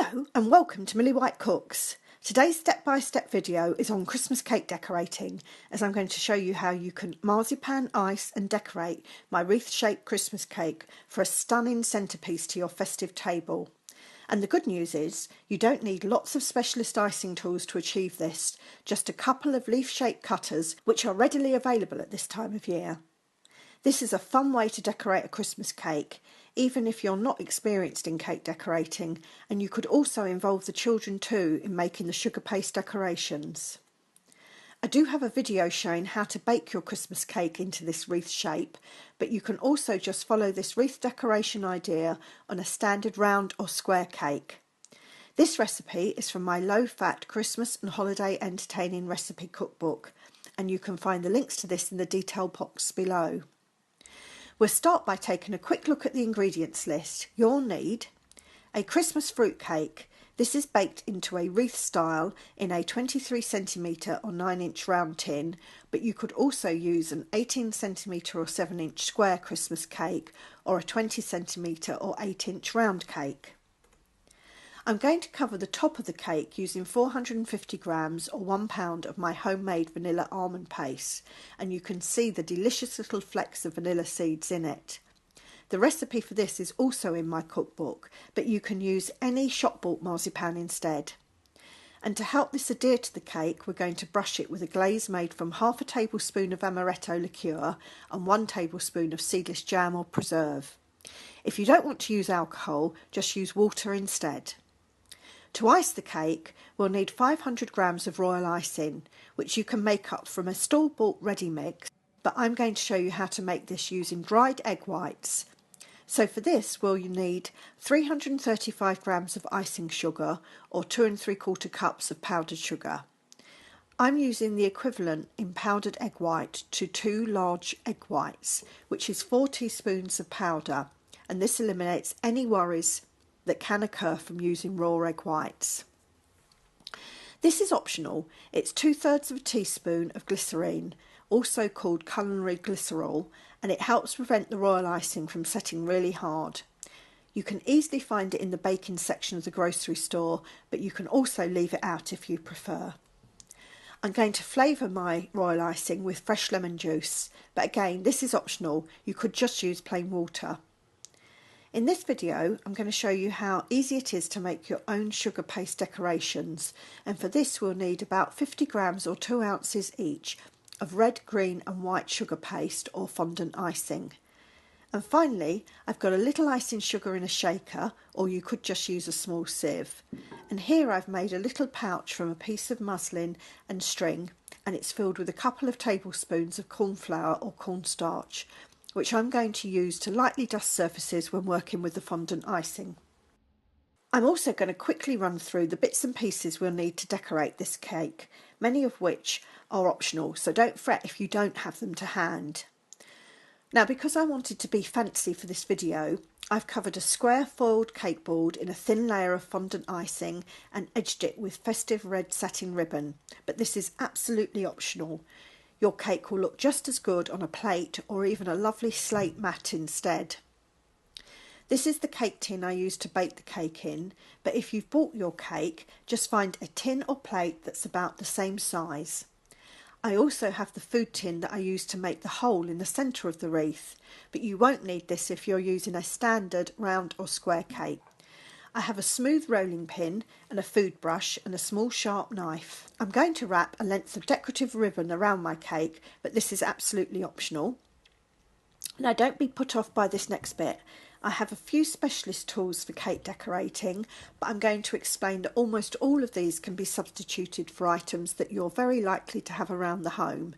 Hello and welcome to Millie White Cooks. Today's step-by-step video is on Christmas cake decorating, as I'm going to show you how you can marzipan, ice and decorate my wreath-shaped Christmas cake for a stunning centrepiece to your festive table. And the good news is you don't need lots of specialist icing tools to achieve this, just a couple of leaf-shaped cutters which are readily available at this time of year. This is a fun way to decorate a Christmas cake, even if you're not experienced in cake decorating, and you could also involve the children too in making the sugar paste decorations. I do have a video showing how to bake your Christmas cake into this wreath shape, but you can also just follow this wreath decoration idea on a standard round or square cake. This recipe is from my low-fat Christmas and Holiday Entertaining Recipe Cookbook, and you can find the links to this in the detail box below. We'll start by taking a quick look at the ingredients list. You'll need a Christmas fruit cake. This is baked into a wreath style in a 23cm or 9-inch round tin, but you could also use an 18cm or 7-inch square Christmas cake or a 20cm or 8-inch round cake. I'm going to cover the top of the cake using 450 grams or 1 pound of my homemade vanilla almond paste, and you can see the delicious little flecks of vanilla seeds in it. The recipe for this is also in my cookbook, but you can use any shop-bought marzipan instead. And to help this adhere to the cake, we're going to brush it with a glaze made from half a tablespoon of amaretto liqueur and 1 tablespoon of seedless jam or preserve. If you don't want to use alcohol, just use water instead. To ice the cake, we'll need 500 grams of royal icing, which you can make up from a store-bought ready mix, but I'm going to show you how to make this using dried egg whites. So for this, we'll need 335 grams of icing sugar or 2 3/4 cups of powdered sugar. I'm using the equivalent in powdered egg white to 2 large egg whites, which is 4 teaspoons of powder, and this eliminates any worries that can occur from using raw egg whites. This is optional. It's 2/3 of a teaspoon of glycerine, also called culinary glycerol, and it helps prevent the royal icing from setting really hard. You can easily find it in the baking section of the grocery store, but you can also leave it out if you prefer. I'm going to flavour my royal icing with fresh lemon juice, but again, this is optional. You could just use plain water. In this video, I'm going to show you how easy it is to make your own sugar paste decorations, and for this we'll need about 50 grams or 2 ounces each of red, green and white sugar paste or fondant icing. And finally, I've got a little icing sugar in a shaker, or you could just use a small sieve. And here I've made a little pouch from a piece of muslin and string, and it's filled with a couple of tablespoons of corn flour or cornstarch, which I'm going to use to lightly dust surfaces when working with the fondant icing. I'm also going to quickly run through the bits and pieces we'll need to decorate this cake, many of which are optional, so don't fret if you don't have them to hand. Now, because I wanted to be fancy for this video, I've covered a square foiled cake board in a thin layer of fondant icing and edged it with festive red satin ribbon, but this is absolutely optional. Your cake will look just as good on a plate or even a lovely slate mat instead. This is the cake tin I used to bake the cake in, but if you've bought your cake, just find a tin or plate that's about the same size. I also have the food tin that I used to make the hole in the centre of the wreath, but you won't need this if you're using a standard round or square cake. I have a smooth rolling pin and a food brush and a small sharp knife. I'm going to wrap a length of decorative ribbon around my cake, but this is absolutely optional. Now don't be put off by this next bit. I have a few specialist tools for cake decorating, but I'm going to explain that almost all of these can be substituted for items that you're very likely to have around the home.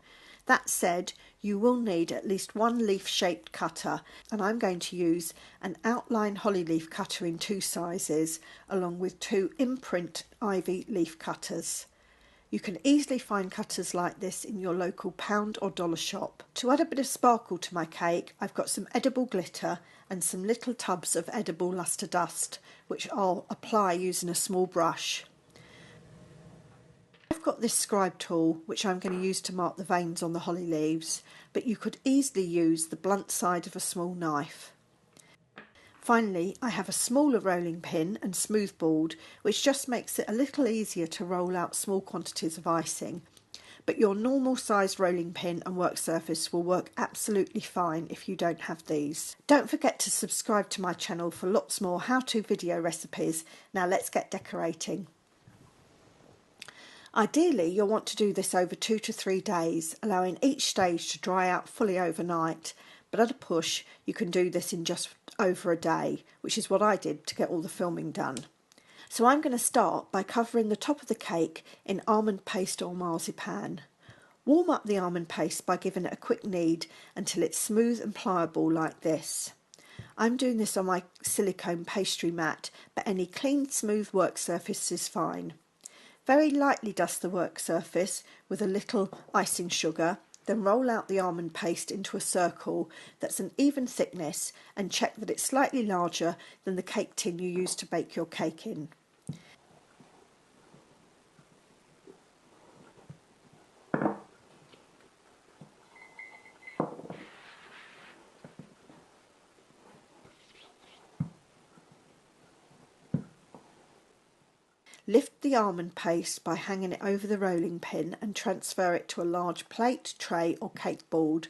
That said, you will need at least 1 leaf-shaped cutter, and I'm going to use an outline holly leaf cutter in 2 sizes, along with 2 imprint ivy leaf cutters. You can easily find cutters like this in your local pound or dollar shop. To add a bit of sparkle to my cake, I've got some edible glitter and some little tubs of edible lustre dust, which I'll apply using a small brush. I've got this scribe tool which I'm going to use to mark the veins on the holly leaves, but you could easily use the blunt side of a small knife. Finally, I have a smaller rolling pin and smooth board, which just makes it a little easier to roll out small quantities of icing. But your normal size rolling pin and work surface will work absolutely fine if you don't have these. Don't forget to subscribe to my channel for lots more how-to video recipes. Now let's get decorating. Ideally, you'll want to do this over 2 to 3 days, allowing each stage to dry out fully overnight. But at a push, you can do this in just over a day, which is what I did to get all the filming done. So I'm going to start by covering the top of the cake in almond paste or marzipan. Warm up the almond paste by giving it a quick knead until it's smooth and pliable like this. I'm doing this on my silicone pastry mat, but any clean, smooth work surface is fine. Very lightly dust the work surface with a little icing sugar, then roll out the almond paste into a circle that's an even thickness and check that it's slightly larger than the cake tin you use to bake your cake in. Lift the almond paste by hanging it over the rolling pin and transfer it to a large plate, tray or cake board,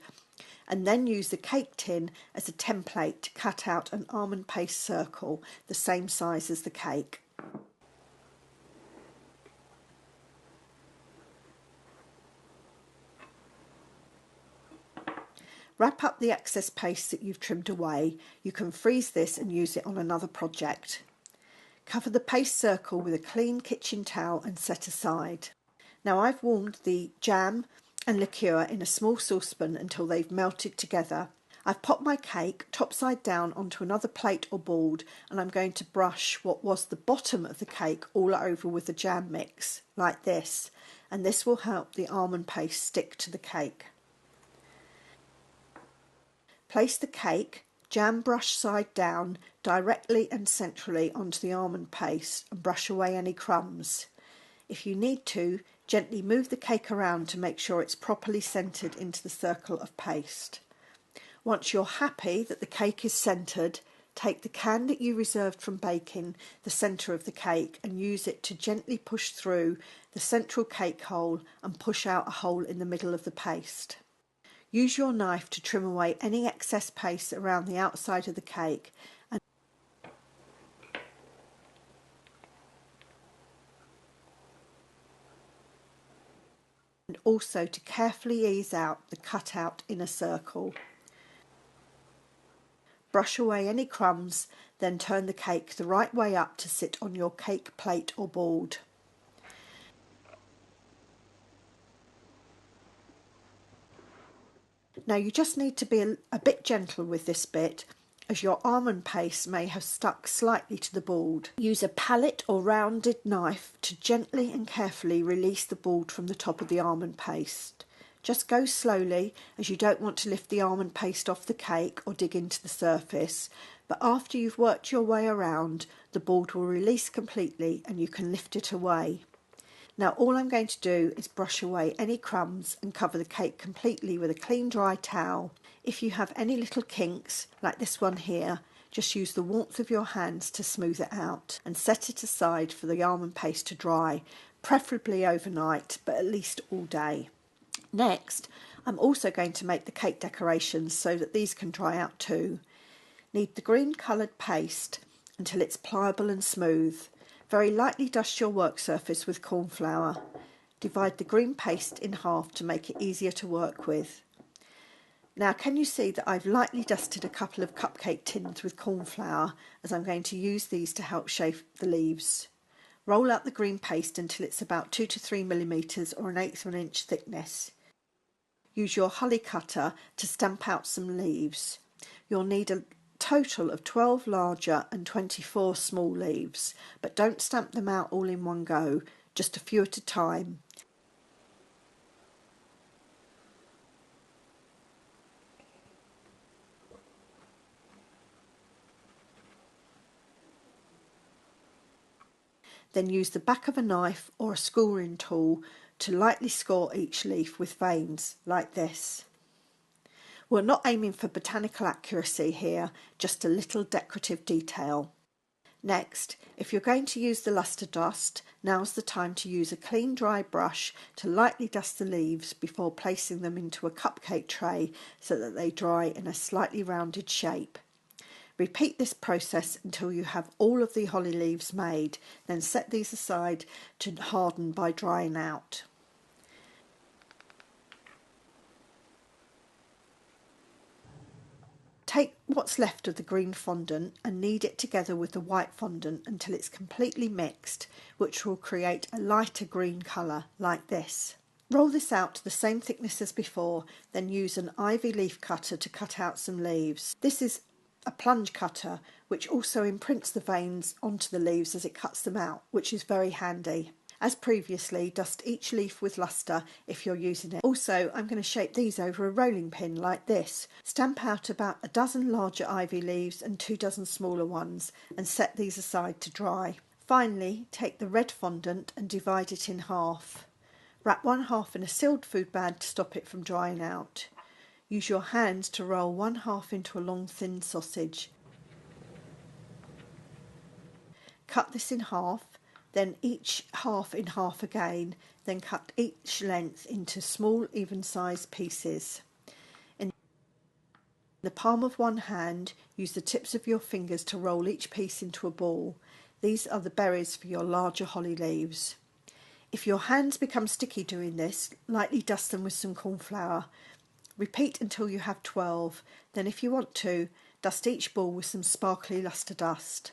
and then use the cake tin as a template to cut out an almond paste circle the same size as the cake. Wrap up the excess paste that you've trimmed away. You can freeze this and use it on another project. Cover the paste circle with a clean kitchen towel and set aside. Now I've warmed the jam and liqueur in a small saucepan until they've melted together. I've popped my cake top side down onto another plate or board, and I'm going to brush what was the bottom of the cake all over with the jam mix, like this, and this will help the almond paste stick to the cake. Place the cake, jam brush side down, directly and centrally onto the almond paste and brush away any crumbs. If you need to, gently move the cake around to make sure it's properly centred into the circle of paste. Once you're happy that the cake is centred, take the can that you reserved from baking the centre of the cake and use it to gently push through the central cake hole and push out a hole in the middle of the paste. Use your knife to trim away any excess paste around the outside of the cake and also to carefully ease out the cut-out inner circle. Brush away any crumbs, then turn the cake the right way up to sit on your cake plate or board. Now you just need to be a bit gentle with this bit, as your almond paste may have stuck slightly to the board. Use a palette or rounded knife to gently and carefully release the board from the top of the almond paste. Just go slowly, as you don't want to lift the almond paste off the cake or dig into the surface, but after you've worked your way around, the board will release completely and you can lift it away. Now all I'm going to do is brush away any crumbs and cover the cake completely with a clean dry towel. If you have any little kinks, like this one here, just use the warmth of your hands to smooth it out and set it aside for the almond paste to dry, preferably overnight, but at least all day. Next, I'm also going to make the cake decorations so that these can dry out too. Knead the green coloured paste until it's pliable and smooth. Very lightly dust your work surface with corn flour. Divide the green paste in half to make it easier to work with. Now can you see that I've lightly dusted a couple of cupcake tins with corn flour, as I'm going to use these to help shape the leaves. Roll out the green paste until it's about 2 to 3 millimetres or 1/8 of an inch thickness. Use your hully cutter to stamp out some leaves. You'll need a total of 12 larger and 24 small leaves, but don't stamp them out all in one go, just a few at a time. Then use the back of a knife or a scoring tool to lightly score each leaf with veins, like this. We're not aiming for botanical accuracy here, just a little decorative detail. Next, if you're going to use the lustre dust, now's the time to use a clean dry brush to lightly dust the leaves before placing them into a cupcake tray so that they dry in a slightly rounded shape. Repeat this process until you have all of the holly leaves made, then set these aside to harden by drying out. Take what's left of the green fondant and knead it together with the white fondant until it's completely mixed, which will create a lighter green colour like this. Roll this out to the same thickness as before, then use an ivy leaf cutter to cut out some leaves. This is a plunge cutter which also imprints the veins onto the leaves as it cuts them out, which is very handy. As previously, dust each leaf with lustre if you're using it. Also, I'm going to shape these over a rolling pin like this. Stamp out about a dozen larger ivy leaves and 2 dozen smaller ones and set these aside to dry. Finally, take the red fondant and divide it in half. Wrap one half in a sealed food bag to stop it from drying out. Use your hands to roll one half into a long thin sausage. Cut this in half, then each half in half again, then cut each length into small even-sized pieces. In the palm of one hand, use the tips of your fingers to roll each piece into a ball. These are the berries for your larger holly leaves. If your hands become sticky doing this, lightly dust them with some corn flour. Repeat until you have 12, then if you want to, dust each ball with some sparkly lustre dust.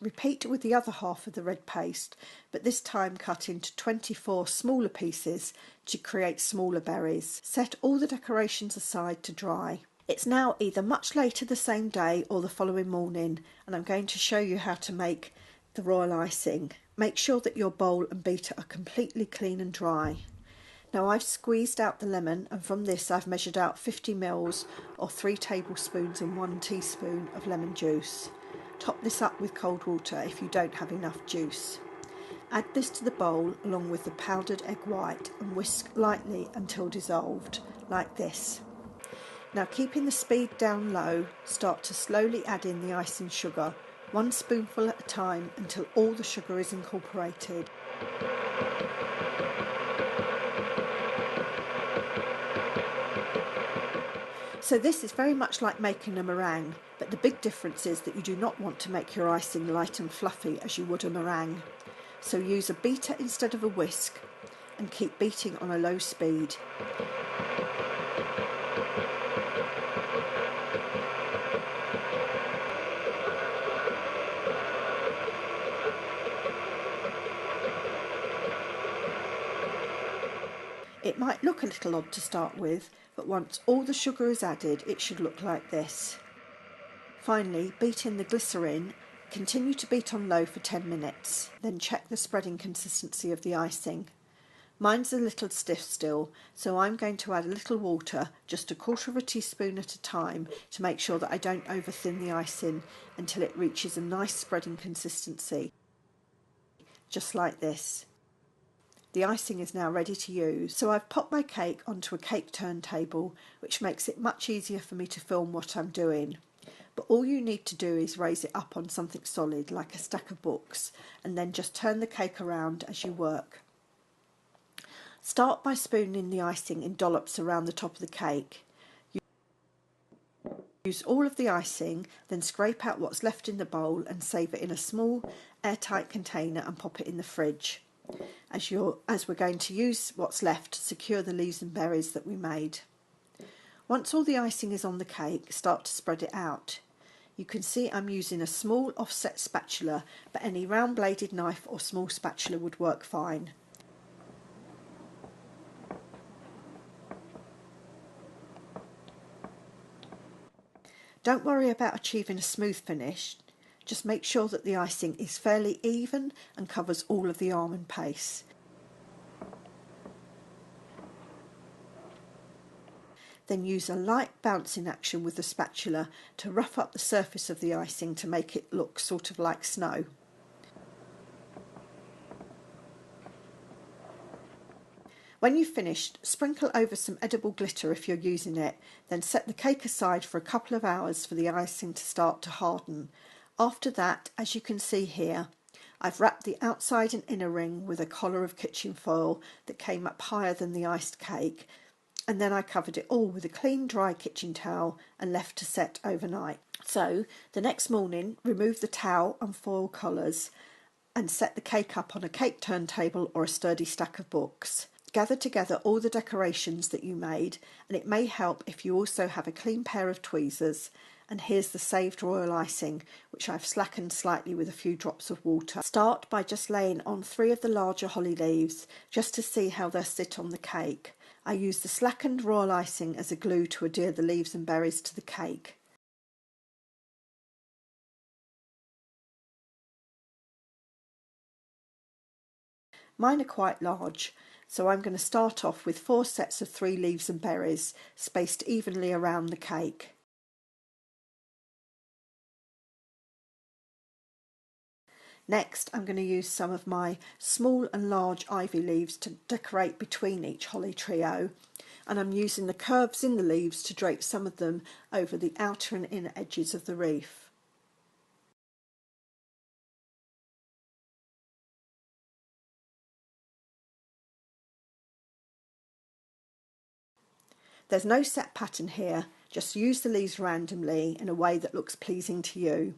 Repeat with the other half of the red paste, but this time cut into 24 smaller pieces to create smaller berries. Set all the decorations aside to dry. It's now either much later the same day or the following morning, and I'm going to show you how to make the royal icing. Make sure that your bowl and beater are completely clean and dry. Now I've squeezed out the lemon, and from this I've measured out 50 ml or 3 tablespoons and 1 teaspoon of lemon juice. Top this up with cold water if you don't have enough juice. Add this to the bowl along with the powdered egg white and whisk lightly until dissolved, like this. Now, keeping the speed down low, start to slowly add in the icing sugar, 1 spoonful at a time until all the sugar is incorporated. So this is very much like making a meringue, but the big difference is that you do not want to make your icing light and fluffy as you would a meringue. So use a beater instead of a whisk and keep beating on a low speed. It might look a little odd to start with, but once all the sugar is added, it should look like this. Finally, beat in the glycerin. Continue to beat on low for 10 minutes, then check the spreading consistency of the icing. Mine's a little stiff still, so I'm going to add a little water, just 1/4 teaspoon at a time, to make sure that I don't over-thin the icing until it reaches a nice spreading consistency, just like this. The icing is now ready to use, so I've popped my cake onto a cake turntable, which makes it much easier for me to film what I'm doing. But all you need to do is raise it up on something solid, like a stack of books, and then just turn the cake around as you work. Start by spooning the icing in dollops around the top of the cake. Use all of the icing, then scrape out what's left in the bowl and save it in a small airtight container and pop it in the fridge, as we're going to use what's left to secure the leaves and berries that we made. Once all the icing is on the cake, start to spread it out. You can see I'm using a small offset spatula, but any round bladed knife or small spatula would work fine. Don't worry about achieving a smooth finish, just make sure that the icing is fairly even and covers all of the almond paste. Then use a light bouncing action with the spatula to rough up the surface of the icing to make it look sort of like snow. When you've finished, sprinkle over some edible glitter if you're using it, then set the cake aside for a couple of hours for the icing to start to harden. After that, as you can see here, I've wrapped the outside and inner ring with a collar of kitchen foil that came up higher than the iced cake, and then I covered it all with a clean dry kitchen towel and left to set overnight. So the next morning, remove the towel and foil collars and set the cake up on a cake turntable or a sturdy stack of books. Gather together all the decorations that you made, and it may help if you also have a clean pair of tweezers. And here's the saved royal icing, which I've slackened slightly with a few drops of water. Start by just laying on 3 of the larger holly leaves, just to see how they'll sit on the cake. I use the slackened royal icing as a glue to adhere the leaves and berries to the cake. Mine are quite large, so I'm going to start off with 4 sets of 3 leaves and berries, spaced evenly around the cake. Next, I'm going to use some of my small and large ivy leaves to decorate between each holly trio, and I'm using the curves in the leaves to drape some of them over the outer and inner edges of the wreath. There's no set pattern here, just use the leaves randomly in a way that looks pleasing to you.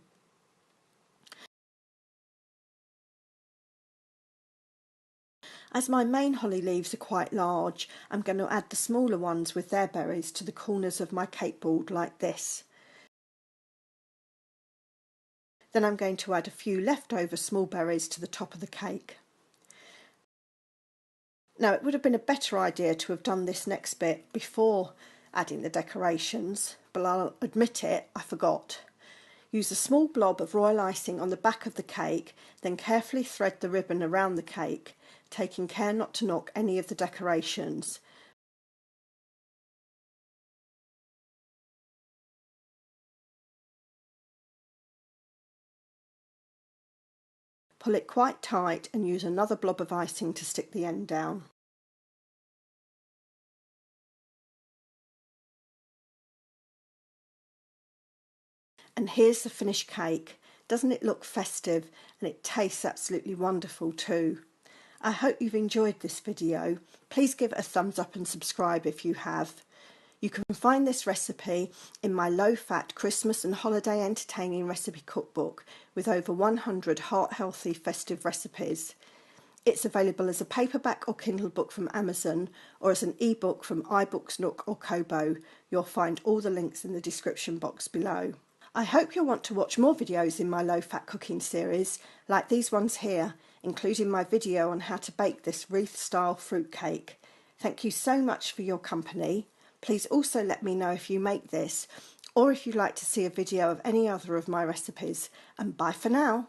As my main holly leaves are quite large, I'm going to add the smaller ones with their berries to the corners of my cake board like this. Then I'm going to add a few leftover small berries to the top of the cake. Now, it would have been a better idea to have done this next bit before adding the decorations, but I'll admit it, I forgot. Use a small blob of royal icing on the back of the cake, then carefully thread the ribbon around the cake, taking care not to knock any of the decorations. Pull it quite tight and use another blob of icing to stick the end down. And here's the finished cake. Doesn't it look festive? And it tastes absolutely wonderful too. I hope you've enjoyed this video. Please give it a thumbs up and subscribe if you have. You can find this recipe in my low-fat Christmas and Holiday Entertaining Recipe Cookbook with over 100 heart-healthy festive recipes. It's available as a paperback or Kindle book from Amazon or as an ebook from iBooks, Nook or Kobo. You'll find all the links in the description box below. I hope you'll want to watch more videos in my low-fat cooking series, like these ones here, including my video on how to bake this wreath-style fruit cake. Thank you so much for your company. Please also let me know if you make this, or if you'd like to see a video of any other of my recipes. And bye for now.